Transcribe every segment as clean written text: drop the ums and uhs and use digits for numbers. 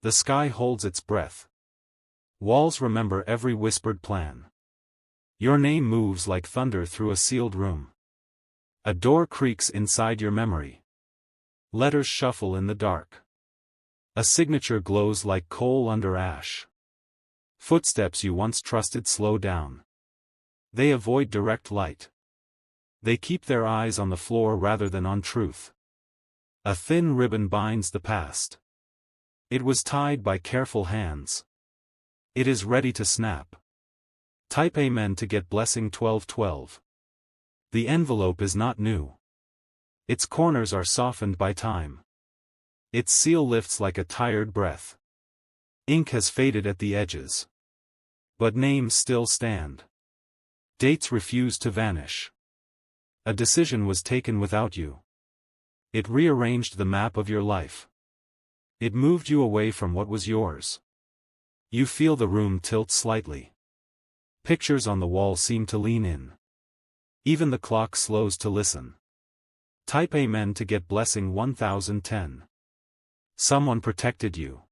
The sky holds its breath. Walls remember every whispered plan. Your name moves like thunder through a sealed room. A door creaks inside your memory. Letters shuffle in the dark. A signature glows like coal under ash. Footsteps you once trusted slow down. They avoid direct light. They keep their eyes on the floor rather than on truth. A thin ribbon binds the past. It was tied by careful hands. It is ready to snap. Type Amen to get blessing 1212. The envelope is not new. Its corners are softened by time. Its seal lifts like a tired breath. Ink has faded at the edges. But names still stand. Dates refuse to vanish. A decision was taken without you. It rearranged the map of your life. It moved you away from what was yours. You feel the room tilt slightly. Pictures on the wall seem to lean in. Even the clock slows to listen. Type Amen to get blessing 1010. Someone protected you.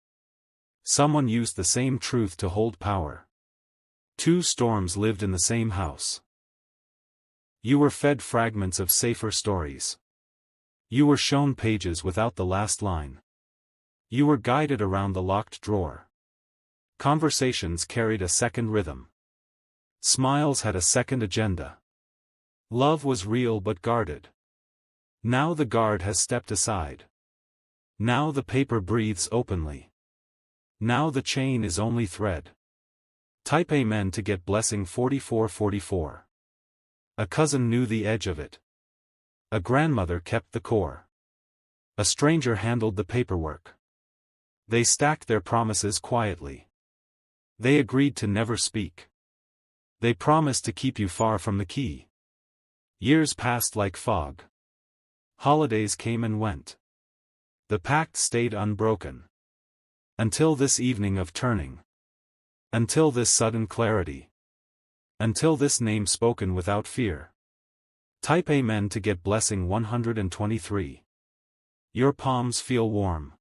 Someone used the same truth to hold power. Two storms lived in the same house. You were fed fragments of safer stories. You were shown pages without the last line. You were guided around the locked drawer. Conversations carried a second rhythm. Smiles had a second agenda. Love was real but guarded. Now the guard has stepped aside. Now the paper breathes openly. Now the chain is only thread. Type Amen to get blessing 4444. A cousin knew the edge of it. A grandmother kept the core. A stranger handled the paperwork. They stacked their promises quietly. They agreed to never speak. They promised to keep you far from the key. Years passed like fog. Holidays came and went. The pact stayed unbroken. Until this evening of turning. Until this sudden clarity. Until this name spoken without fear. Type Amen to get blessing 123. Your palms feel warm.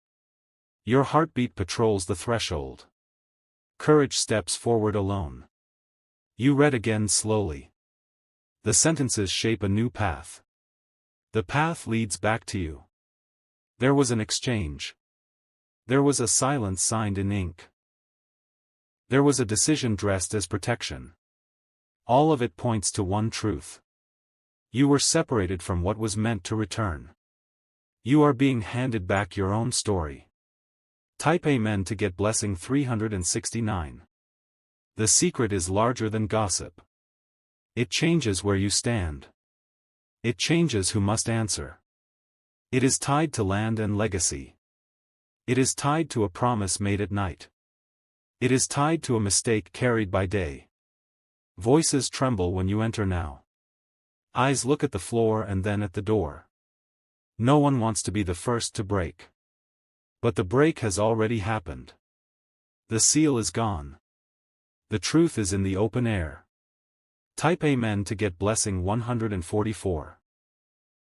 Your heartbeat patrols the threshold. Courage steps forward alone. You read again slowly. The sentences shape a new path. The path leads back to you. There was an exchange. There was a silence signed in ink. There was a decision dressed as protection. All of it points to one truth. You were separated from what was meant to return. You are being handed back your own story. Type Amen to get blessing 369. The secret is larger than gossip. It changes where you stand. It changes who must answer. It is tied to land and legacy. It is tied to a promise made at night. It is tied to a mistake carried by day. Voices tremble when you enter now. Eyes look at the floor and then at the door. No one wants to be the first to break. But the break has already happened. The seal is gone. The truth is in the open air. Type Amen to get blessing 144.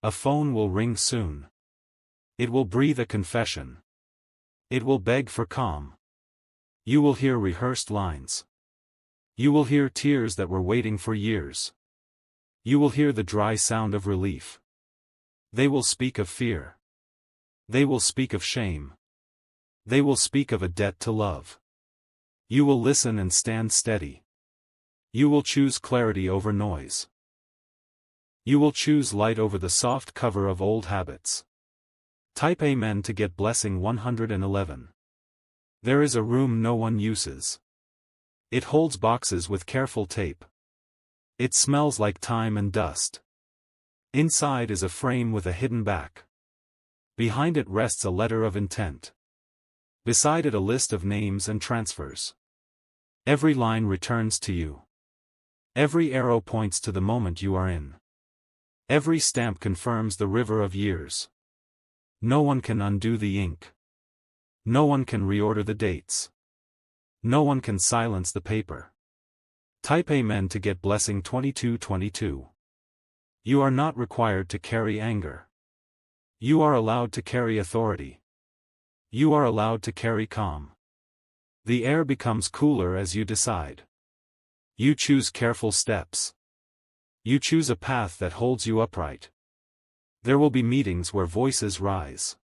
A phone will ring soon. It will breathe a confession. It will beg for calm. You will hear rehearsed lines. You will hear tears that were waiting for years. You will hear the dry sound of relief. They will speak of fear. They will speak of shame. They will speak of a debt to love. You will listen and stand steady. You will choose clarity over noise. You will choose light over the soft cover of old habits. Type Amen to get blessing 111. There is a room no one uses. It holds boxes with careful tape. It smells like time and dust. Inside is a frame with a hidden back. Behind it rests a letter of intent. Beside it a list of names and transfers. Every line returns to you. Every arrow points to the moment you are in. Every stamp confirms the river of years. No one can undo the ink. No one can reorder the dates. No one can silence the paper. Type Amen to get blessing 2222. You are not required to carry anger. You are allowed to carry authority. You are allowed to carry calm. The air becomes cooler as you decide. You choose careful steps. You choose a path that holds you upright. There will be meetings where voices rise.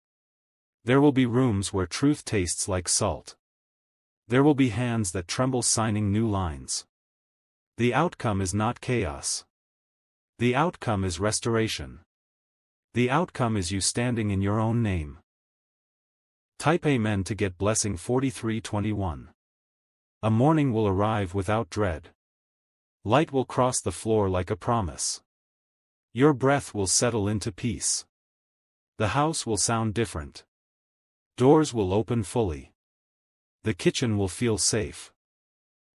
There will be rooms where truth tastes like salt. There will be hands that tremble signing new lines. The outcome is not chaos. The outcome is restoration. The outcome is you standing in your own name. Type Amen to get blessing 4321. A morning will arrive without dread. Light will cross the floor like a promise. Your breath will settle into peace. The house will sound different. Doors will open fully. The kitchen will feel safe.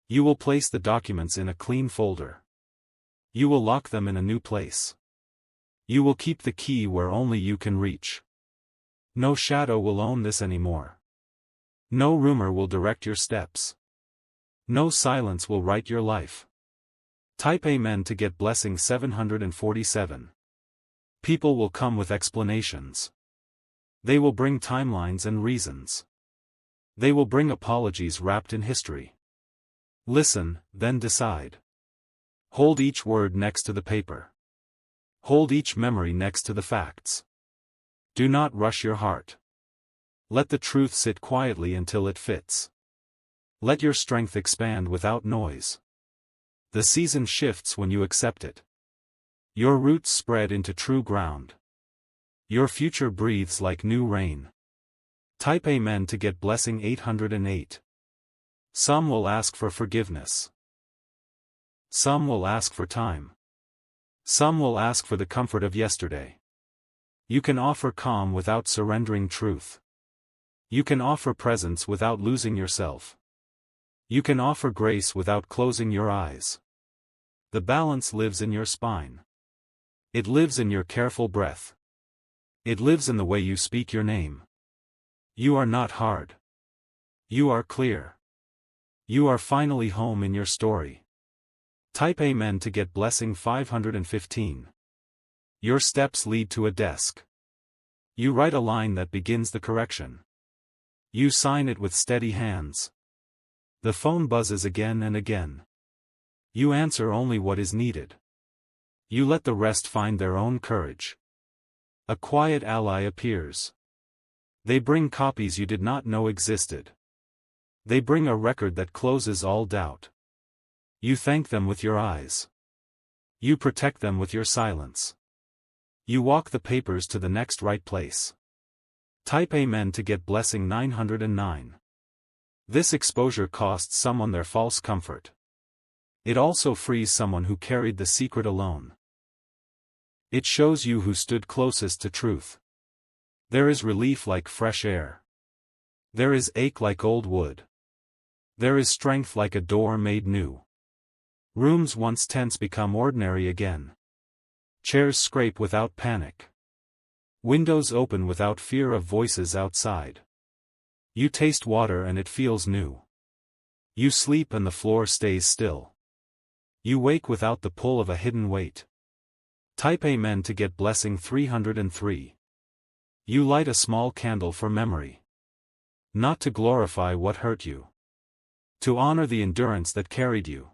You will place the documents in a clean folder. You will lock them in a new place. You will keep the key where only you can reach. No shadow will own this anymore. No rumor will direct your steps. No silence will write your life. Type Amen to get blessing 747. People will come with explanations. They will bring timelines and reasons. They will bring apologies wrapped in history. Listen, then decide. Hold each word next to the paper. Hold each memory next to the facts. Do not rush your heart. Let the truth sit quietly until it fits. Let your strength expand without noise. The season shifts when you accept it. Your roots spread into true ground. Your future breathes like new rain. Type Amen to get blessing 808. Some will ask for forgiveness. Some will ask for time. Some will ask for the comfort of yesterday. You can offer calm without surrendering truth. You can offer presence without losing yourself. You can offer grace without closing your eyes. The balance lives in your spine. It lives in your careful breath. It lives in the way you speak your name. You are not hard. You are clear. You are finally home in your story. Type Amen to get blessing 515. Your steps lead to a desk. You write a line that begins the correction. You sign it with steady hands. The phone buzzes again and again. You answer only what is needed. You let the rest find their own courage. A quiet ally appears. They bring copies you did not know existed. They bring a record that closes all doubt. You thank them with your eyes. You protect them with your silence. You walk the papers to the next right place. Type Amen to get blessing 909. This exposure costs someone their false comfort. It also frees someone who carried the secret alone. It shows you who stood closest to truth. There is relief like fresh air. There is ache like old wood. There is strength like a door made new. Rooms once tense become ordinary again. Chairs scrape without panic. Windows open without fear of voices outside. You taste water and it feels new. You sleep and the floor stays still. You wake without the pull of a hidden weight. Type Amen to get blessing 303. You light a small candle for memory. Not to glorify what hurt you. To honor the endurance that carried you.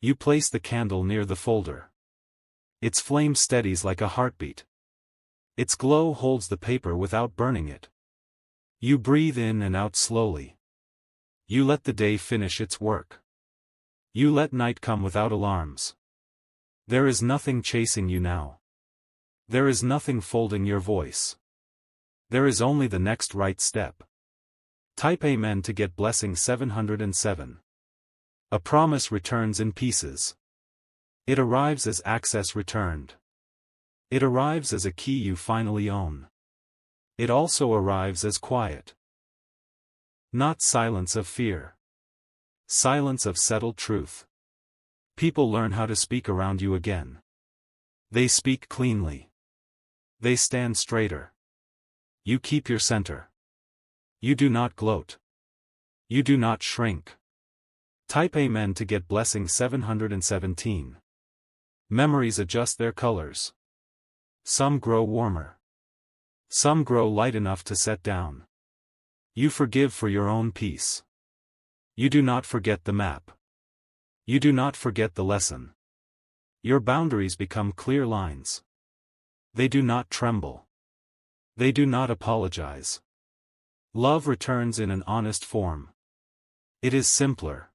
You place the candle near the folder. Its flame steadies like a heartbeat. Its glow holds the paper without burning it. You breathe in and out slowly. You let the day finish its work. You let night come without alarms. There is nothing chasing you now. There is nothing folding your voice. There is only the next right step. Type Amen to get blessing 707. A promise returns in pieces. It arrives as access returned. It arrives as a key you finally own. It also arrives as quiet. Not silence of fear. Silence of settled truth. People learn how to speak around you again. They speak cleanly. They stand straighter. You keep your center. You do not gloat. You do not shrink. Type Amen to get blessing 717. Memories adjust their colors. Some grow warmer. Some grow light enough to set down. You forgive for your own peace. You do not forget the map. You do not forget the lesson. Your boundaries become clear lines. They do not tremble. They do not apologize. Love returns in an honest form. It is simpler.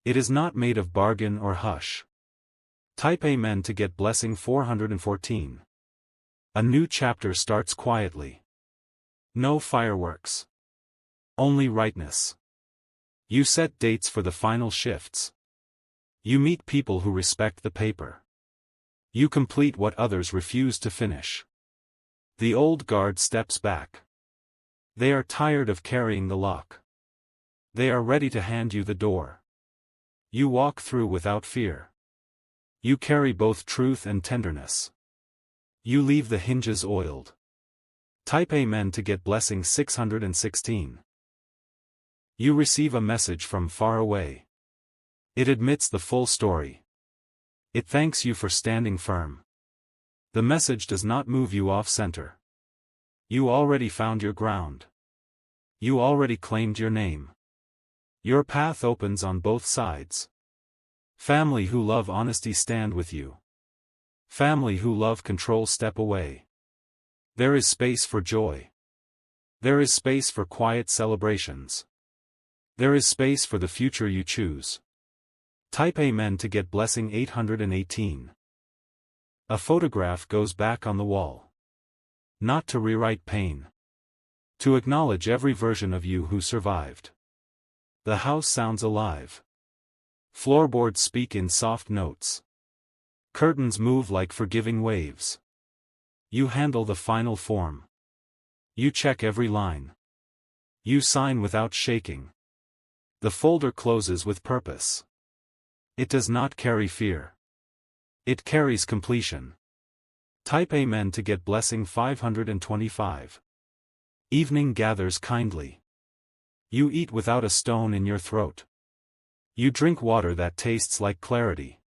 It is not made of bargain or hush. Type Amen to get blessing 414. A new chapter starts quietly. No fireworks. Only rightness. You set dates for the final shifts. You meet people who respect the paper. You complete what others refuse to finish. The old guard steps back. They are tired of carrying the lock. They are ready to hand you the door. You walk through without fear. You carry both truth and tenderness. You leave the hinges oiled. Type Amen to get blessing 616. You receive a message from far away. It admits the full story. It thanks you for standing firm. The message does not move you off center. You already found your ground. You already claimed your name. Your path opens on both sides. Family who love honesty stand with you. Family who love control step away. There is space for joy. There is space for quiet celebrations. There is space for the future you choose. Type Amen to get blessing 818. A photograph goes back on the wall. Not to rewrite pain. To acknowledge every version of you who survived. The house sounds alive. Floorboards speak in soft notes. Curtains move like forgiving waves. You handle the final form. You check every line. You sign without shaking. The folder closes with purpose. It does not carry fear. It carries completion. Type Amen to get blessing 525. Evening gathers kindly. You eat without a stone in your throat. You drink water that tastes like clarity.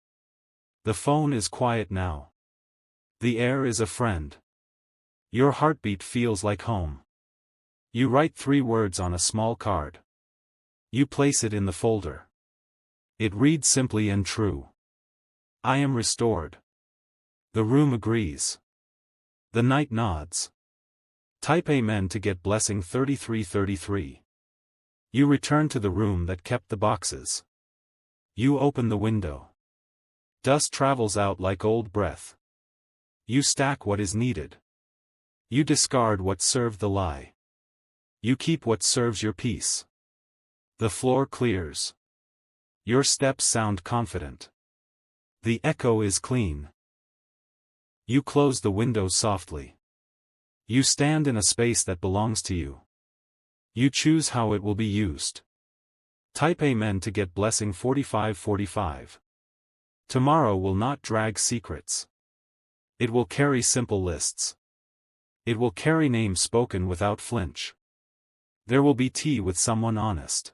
The phone is quiet now. The air is a friend. Your heartbeat feels like home. You write 3 words on a small card. You place it in the folder. It reads simply and true. I am restored. The room agrees. The night nods. Type Amen to get blessing 3333. You return to the room that kept the boxes. You open the window. Dust travels out like old breath. You stack what is needed. You discard what served the lie. You keep what serves your peace. The floor clears. Your steps sound confident. The echo is clean. You close the window softly. You stand in a space that belongs to you. You choose how it will be used. Type Amen to get blessing 4545. Tomorrow will not drag secrets. It will carry simple lists. It will carry names spoken without flinch. There will be tea with someone honest.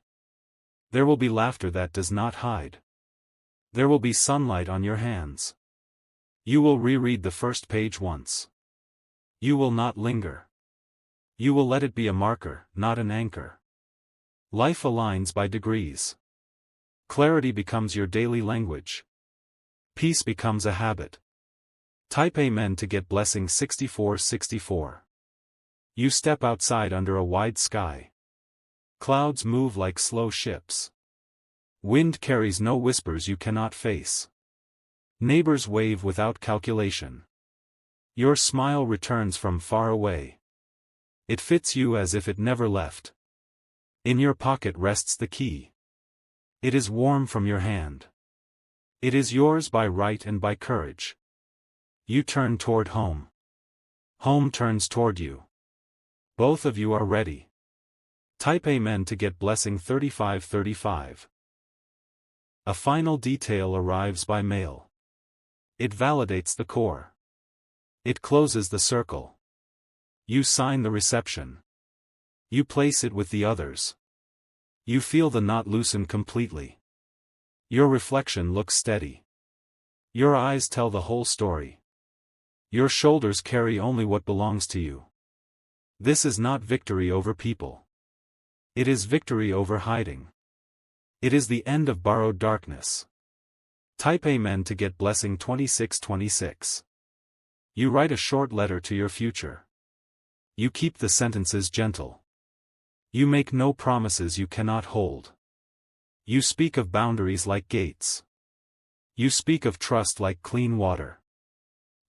There will be laughter that does not hide. There will be sunlight on your hands. You will reread the first page once. You will not linger. You will let it be a marker, not an anchor. Life aligns by degrees. Clarity becomes your daily language. Peace becomes a habit. Type Amen to get blessing 6464. You step outside under a wide sky. Clouds move like slow ships. Wind carries no whispers you cannot face. Neighbors wave without calculation. Your smile returns from far away. It fits you as if it never left. In your pocket rests the key. It is warm from your hand. It is yours by right and by courage. You turn toward home. Home turns toward you. Both of you are ready. Type Amen to get blessing 3535. A final detail arrives by mail. It validates the core. It closes the circle. You sign the reception. You place it with the others. You feel the knot loosen completely. Your reflection looks steady. Your eyes tell the whole story. Your shoulders carry only what belongs to you. This is not victory over people. It is victory over hiding. It is the end of borrowed darkness. Type Amen to get blessing 2626. You write a short letter to your future. You keep the sentences gentle. You make no promises you cannot hold. You speak of boundaries like gates. You speak of trust like clean water.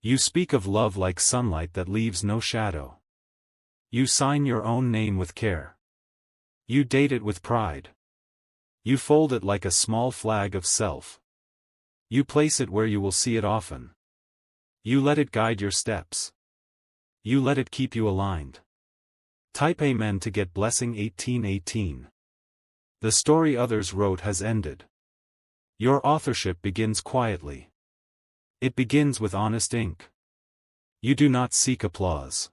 You speak of love like sunlight that leaves no shadow. You sign your own name with care. You date it with pride. You fold it like a small flag of self. You place it where you will see it often. You let it guide your steps. You let it keep you aligned. Type Amen to get blessing 1818. The story others wrote has ended. Your authorship begins quietly. It begins with honest ink. You do not seek applause.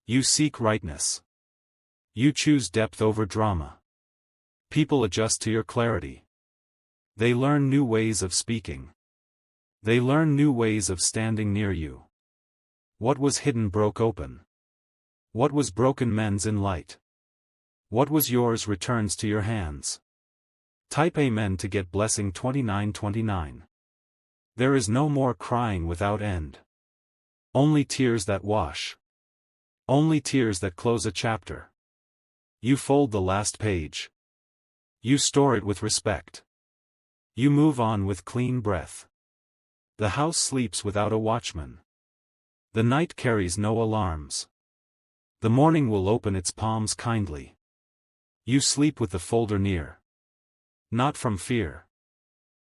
You seek rightness. You choose depth over drama. People adjust to your clarity. They learn new ways of speaking. They learn new ways of standing near you. What was hidden broke open. What was broken mends in light. What was yours returns to your hands. Type Amen to get blessing 2929. There is no more crying without end. Only tears that wash. Only tears that close a chapter. You fold the last page. You store it with respect. You move on with clean breath. The house sleeps without a watchman. The night carries no alarms. The morning will open its palms kindly. You sleep with the folder near. Not from fear.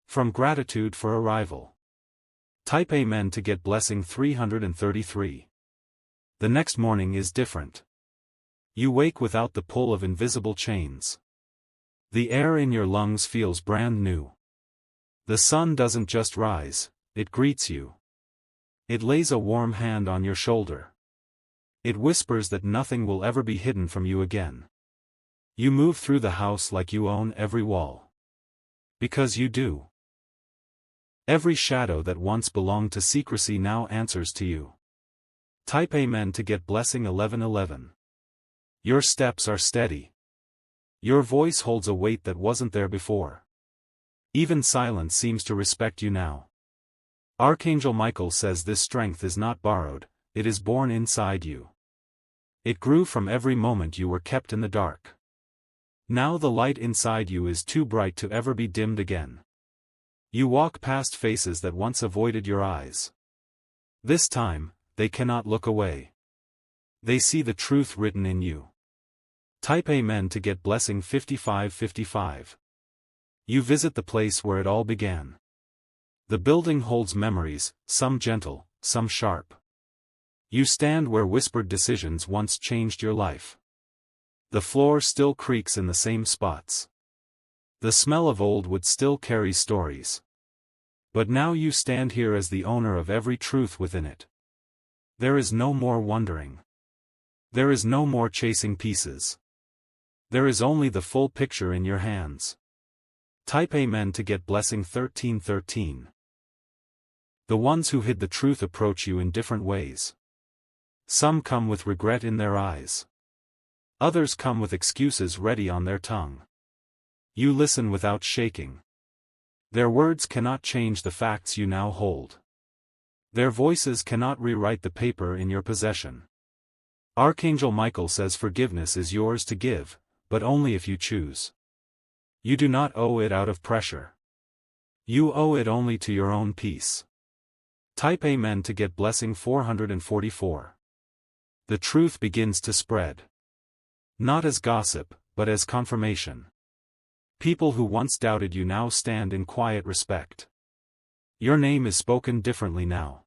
From gratitude for arrival. Type Amen to get blessing 333. The next morning is different. You wake without the pull of invisible chains. The air in your lungs feels brand new. The sun doesn't just rise, it greets you. It lays a warm hand on your shoulder. It whispers that nothing will ever be hidden from you again. You move through the house like you own every wall. Because you do. Every shadow that once belonged to secrecy now answers to you. Type Amen to get blessing 1111. Your steps are steady. Your voice holds a weight that wasn't there before. Even silence seems to respect you now. Archangel Michael says this strength is not borrowed, it is born inside you. It grew from every moment you were kept in the dark. Now the light inside you is too bright to ever be dimmed again. You walk past faces that once avoided your eyes. This time, they cannot look away. They see the truth written in you. Type Amen to get blessing 5555. You visit the place where it all began. The building holds memories, some gentle, some sharp. You stand where whispered decisions once changed your life. The floor still creaks in the same spots. The smell of old wood still carries stories. But now you stand here as the owner of every truth within it. There is no more wondering. There is no more chasing pieces. There is only the full picture in your hands. Type Amen to get blessing 1313. The ones who hid the truth approach you in different ways. Some come with regret in their eyes. Others come with excuses ready on their tongue. You listen without shaking. Their words cannot change the facts you now hold. Their voices cannot rewrite the paper in your possession. Archangel Michael says forgiveness is yours to give, but only if you choose. You do not owe it out of pressure. You owe it only to your own peace. Type Amen to get blessing 444. The truth begins to spread. Not as gossip, but as confirmation. People who once doubted you now stand in quiet respect. Your name is spoken differently now.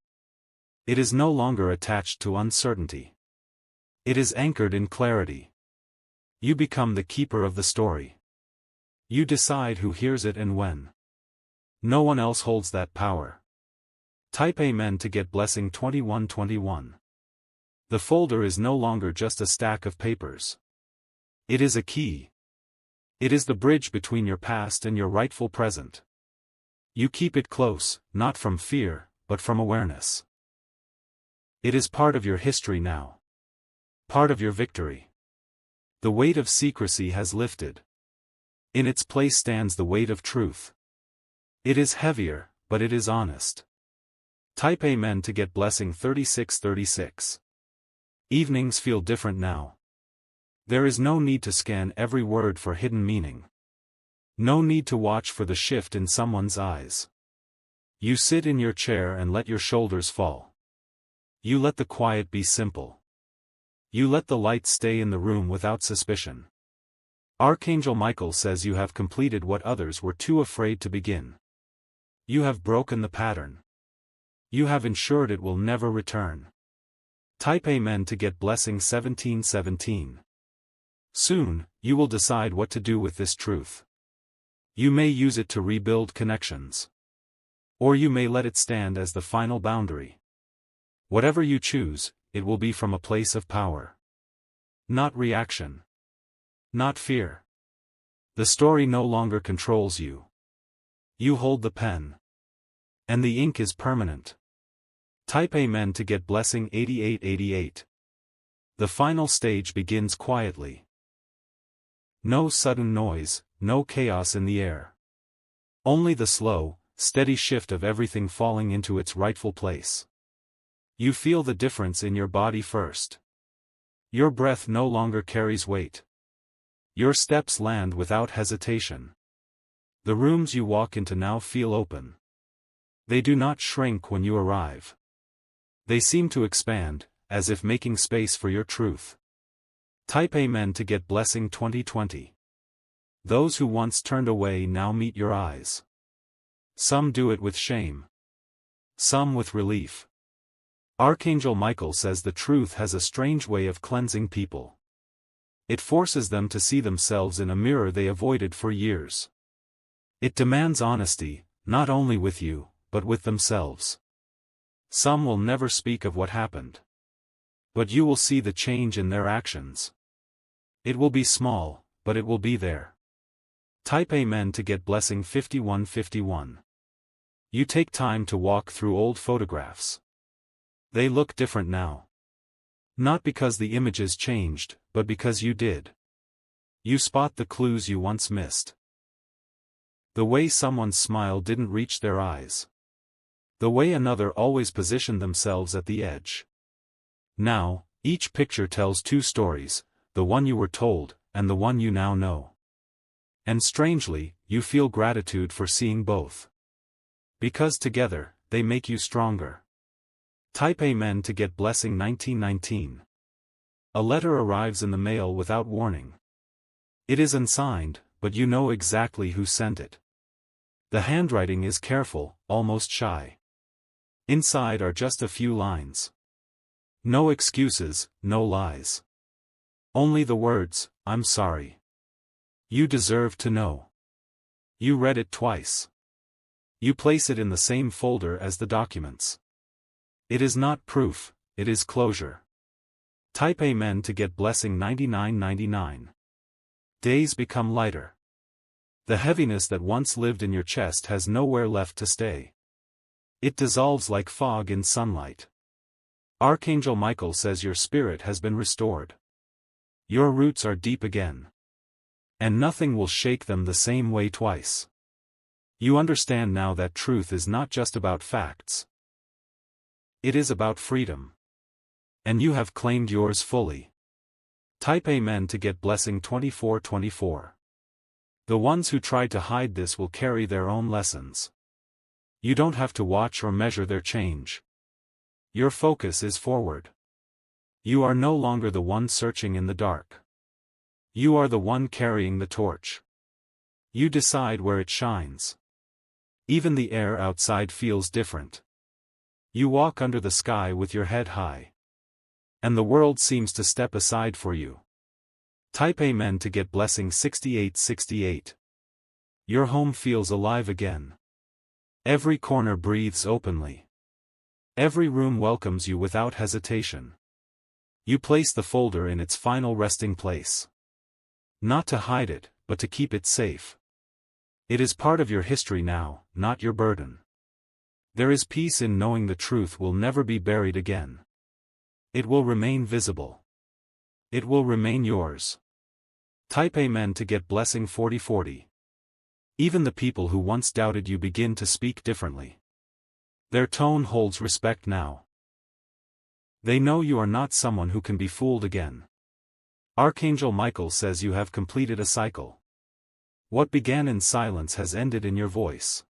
It is no longer attached to uncertainty. It is anchored in clarity. You become the keeper of the story. You decide who hears it and when. No one else holds that power. Type Amen to get blessing 2121. The folder is no longer just a stack of papers. It is a key. It is the bridge between your past and your rightful present. You keep it close, not from fear, but from awareness. It is part of your history now. Part of your victory. The weight of secrecy has lifted. In its place stands the weight of truth. It is heavier, but it is honest. Type Amen to get blessing 3636. Evenings feel different now. There is no need to scan every word for hidden meaning. No need to watch for the shift in someone's eyes. You sit in your chair and let your shoulders fall. You let the quiet be simple. You let the light stay in the room without suspicion. Archangel Michael says you have completed what others were too afraid to begin. You have broken the pattern. You have ensured it will never return. Type Amen to get blessing 1717. Soon, you will decide what to do with this truth. You may use it to rebuild connections. Or you may let it stand as the final boundary. Whatever you choose, it will be from a place of power. Not reaction. Not fear. The story no longer controls you. You hold the pen. And the ink is permanent. Type Amen to get blessing 8888. The final stage begins quietly. No sudden noise, no chaos in the air. Only the slow, steady shift of everything falling into its rightful place. You feel the difference in your body first. Your breath no longer carries weight. Your steps land without hesitation. The rooms you walk into now feel open. They do not shrink when you arrive. They seem to expand, as if making space for your truth. Type Amen to get blessing 2020. Those who once turned away now meet your eyes. Some do it with shame. Some with relief. Archangel Michael says the truth has a strange way of cleansing people. It forces them to see themselves in a mirror they avoided for years. It demands honesty, not only with you, but with themselves. Some will never speak of what happened. But you will see the change in their actions. It will be small, but it will be there. Type Amen to get blessing 5151. You take time to walk through old photographs. They look different now. Not because the images changed, but because you did. You spot the clues you once missed. The way someone's smile didn't reach their eyes. The way another always positioned themselves at the edge. Now, each picture tells two stories, the one you were told, and the one you now know. And strangely, you feel gratitude for seeing both. Because together, they make you stronger. Type Amen to get blessing 1919. A letter arrives in the mail without warning. It is unsigned, but you know exactly who sent it. The handwriting is careful, almost shy. Inside are just a few lines. No excuses, no lies. Only the words, "I'm sorry. You deserve to know." You read it twice. You place it in the same folder as the documents. It is not proof, it is closure. Type Amen to get blessing 9999. Days become lighter. The heaviness that once lived in your chest has nowhere left to stay. It dissolves like fog in sunlight. Archangel Michael says your spirit has been restored. Your roots are deep again. And nothing will shake them the same way twice. You understand now that truth is not just about facts. It is about freedom. And you have claimed yours fully. Type Amen to get blessing 2424. The ones who tried to hide this will carry their own lessons. You don't have to watch or measure their change. Your focus is forward. You are no longer the one searching in the dark. You are the one carrying the torch. You decide where it shines. Even the air outside feels different. You walk under the sky with your head high. And the world seems to step aside for you. Type Amen to get blessing 6868. Your home feels alive again. Every corner breathes openly. Every room welcomes you without hesitation. You place the folder in its final resting place. Not to hide it, but to keep it safe. It is part of your history now, not your burden. There is peace in knowing the truth will never be buried again. It will remain visible. It will remain yours. Type Amen to get blessing 4040. Even the people who once doubted you begin to speak differently. Their tone holds respect now. They know you are not someone who can be fooled again. Archangel Michael says you have completed a cycle. What began in silence has ended in your voice.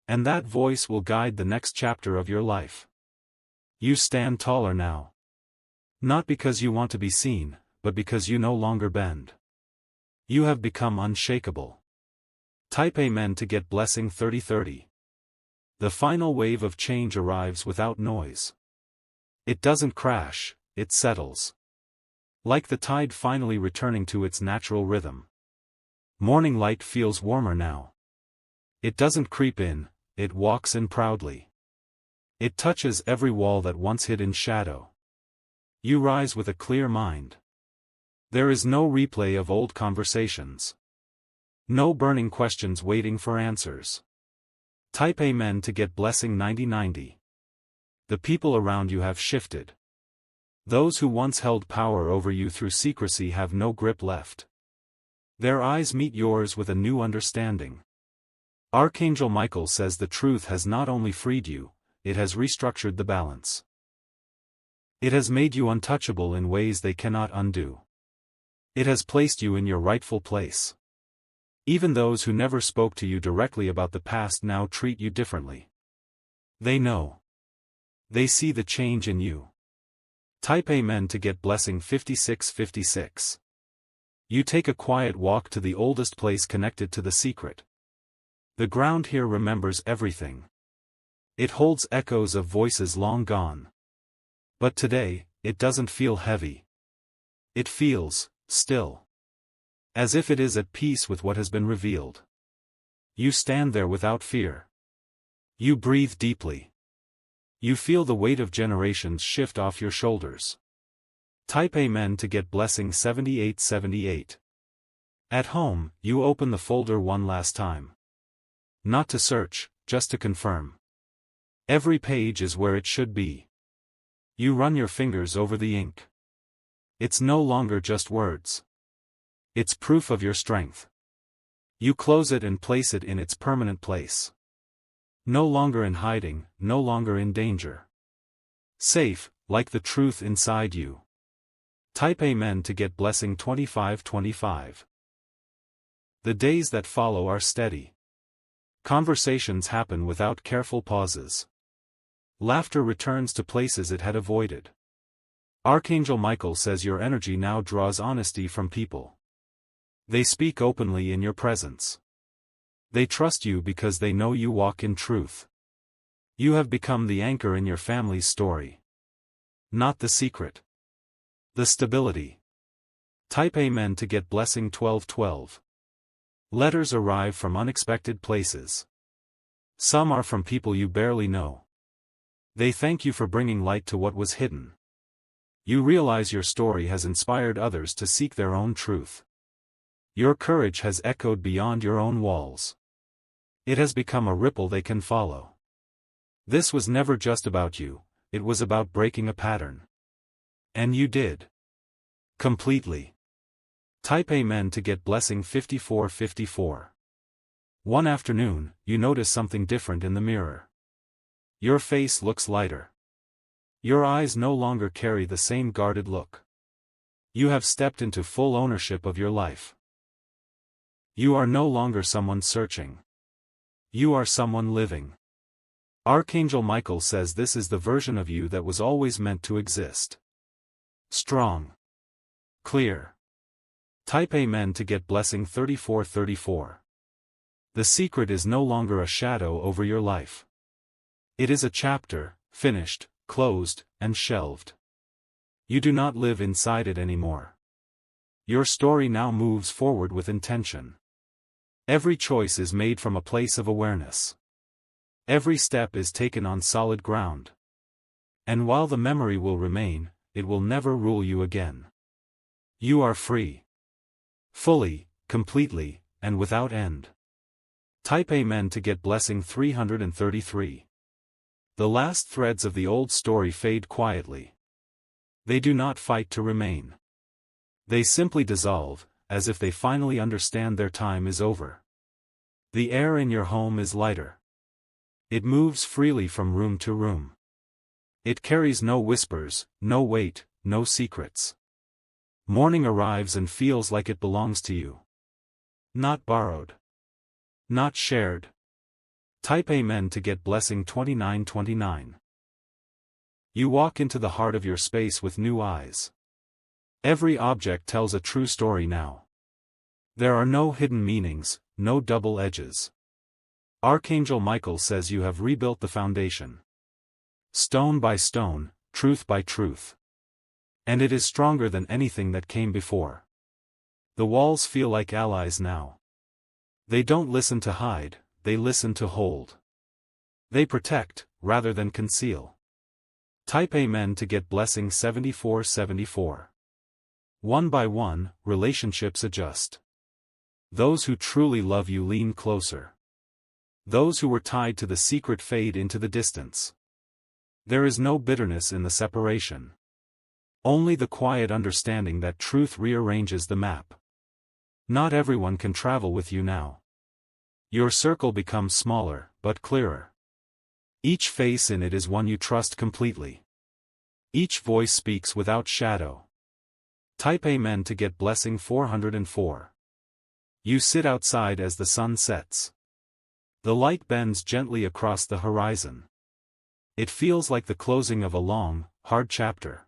And that voice will guide the next chapter of your life. You stand taller now. Not because you want to be seen, but because you no longer bend. You have become unshakable. Type Amen to get blessing 3030. The final wave of change arrives without noise. It doesn't crash, it settles. Like the tide finally returning to its natural rhythm. Morning light feels warmer now. It doesn't creep in, it walks in proudly. It touches every wall that once hid in shadow. You rise with a clear mind. There is no replay of old conversations. No burning questions waiting for answers. Type Amen to get blessing 9090. The people around you have shifted. Those who once held power over you through secrecy have no grip left. Their eyes meet yours with a new understanding. Archangel Michael says the truth has not only freed you, it has restructured the balance. It has made you untouchable in ways they cannot undo. It has placed you in your rightful place. Even those who never spoke to you directly about the past now treat you differently. They know. They see the change in you. Type Amen to get blessing 5656. You take a quiet walk to the oldest place connected to the secret. The ground here remembers everything. It holds echoes of voices long gone. But today, it doesn't feel heavy. It feels still. As if it is at peace with what has been revealed. You stand there without fear. You breathe deeply. You feel the weight of generations shift off your shoulders. Type Amen to get blessing 7878. At home, you open the folder one last time. Not to search, just to confirm. Every page is where it should be. You run your fingers over the ink. It's no longer just words. It's proof of your strength. You close it and place it in its permanent place. No longer in hiding, no longer in danger. Safe, like the truth inside you. Type Amen to get blessing 2525. The days that follow are steady. Conversations happen without careful pauses. Laughter returns to places it had avoided. Archangel Michael says your energy now draws honesty from people. They speak openly in your presence. They trust you because they know you walk in truth. You have become the anchor in your family's story. Not the secret. The stability. Type Amen to get blessing 1212. Letters arrive from unexpected places. Some are from people you barely know. They thank you for bringing light to what was hidden. You realize your story has inspired others to seek their own truth. Your courage has echoed beyond your own walls. It has become a ripple they can follow. This was never just about you, it was about breaking a pattern. And you did. Completely. Type Amen to get blessing 5454. One afternoon, you notice something different in the mirror. Your face looks lighter. Your eyes no longer carry the same guarded look. You have stepped into full ownership of your life. You are no longer someone searching. You are someone living. Archangel Michael says this is the version of you that was always meant to exist. Strong. Clear. Type Amen to get blessing 3434. The secret is no longer a shadow over your life. It is a chapter, finished, closed, and shelved. You do not live inside it anymore. Your story now moves forward with intention. Every choice is made from a place of awareness. Every step is taken on solid ground. And while the memory will remain, it will never rule you again. You are free. Fully, completely, and without end. Type Amen to get blessing 333. The last threads of the old story fade quietly. They do not fight to remain. They simply dissolve, as if they finally understand their time is over. The air in your home is lighter. It moves freely from room to room. It carries no whispers, no weight, no secrets. Morning arrives and feels like it belongs to you. Not borrowed. Not shared. Type Amen to get blessing 2929. You walk into the heart of your space with new eyes. Every object tells a true story now. There are no hidden meanings, no double edges. Archangel Michael says you have rebuilt the foundation. Stone by stone, truth by truth. And it is stronger than anything that came before. The walls feel like allies now. They don't listen to hide, they listen to hold. They protect, rather than conceal. Type Amen to get blessing 7474. One by one, relationships adjust. Those who truly love you lean closer. Those who were tied to the secret fade into the distance. There is no bitterness in the separation. Only the quiet understanding that truth rearranges the map. Not everyone can travel with you now. Your circle becomes smaller, but clearer. Each face in it is one you trust completely. Each voice speaks without shadow. Type Amen to get blessing 404. You sit outside as the sun sets. The light bends gently across the horizon. It feels like the closing of a long, hard chapter.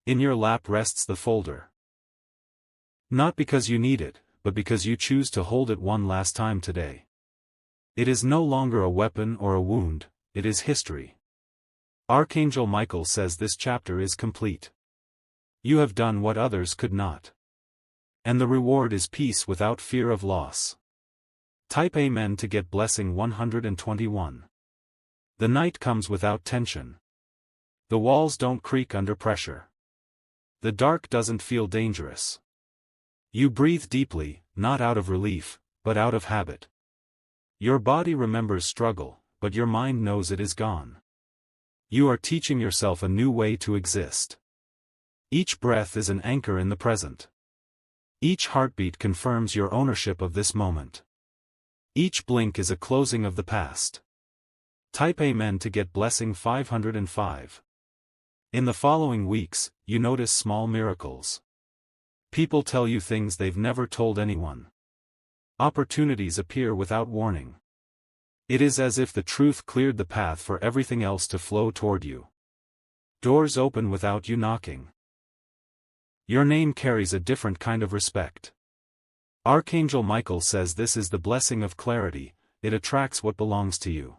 In your lap rests the folder. Not because you need it, but because you choose to hold it one last time today. It is no longer a weapon or a wound, it is history. Archangel Michael says this chapter is complete. You have done what others could not. And the reward is peace without fear of loss. Type Amen to get blessing 121. The night comes without tension. The walls don't creak under pressure. The dark doesn't feel dangerous. You breathe deeply, not out of relief, but out of habit. Your body remembers struggle, but your mind knows it is gone. You are teaching yourself a new way to exist. Each breath is an anchor in the present. Each heartbeat confirms your ownership of this moment. Each blink is a closing of the past. Type Amen to get blessing 505. In the following weeks, you notice small miracles. People tell you things they've never told anyone. Opportunities appear without warning. It is as if the truth cleared the path for everything else to flow toward you. Doors open without you knocking. Your name carries a different kind of respect. Archangel Michael says this is the blessing of clarity, it attracts what belongs to you.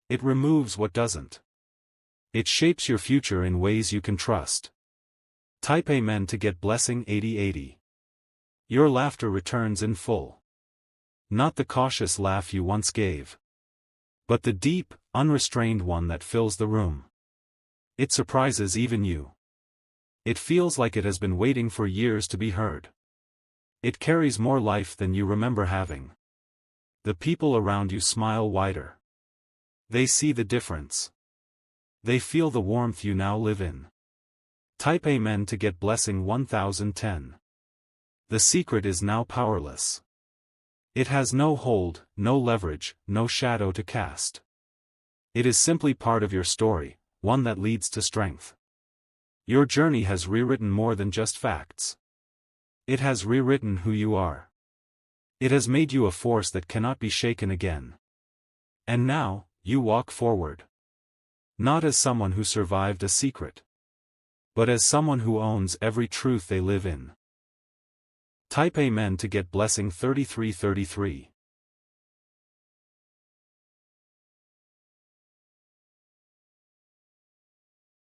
It removes what doesn't. It shapes your future in ways you can trust. Type Amen to get blessing 8080. Your laughter returns in full. Not the cautious laugh you once gave, but the deep, unrestrained one that fills the room. It surprises even you. It feels like it has been waiting for years to be heard. It carries more life than you remember having. The people around you smile wider. They see the difference. They feel the warmth you now live in. Type Amen to get blessing 1010. The secret is now powerless. It has no hold, no leverage, no shadow to cast. It is simply part of your story, one that leads to strength. Your journey has rewritten more than just facts. It has rewritten who you are. It has made you a force that cannot be shaken again. And now, you walk forward. Not as someone who survived a secret, but as someone who owns every truth they live in. Type Amen to get blessing 3333.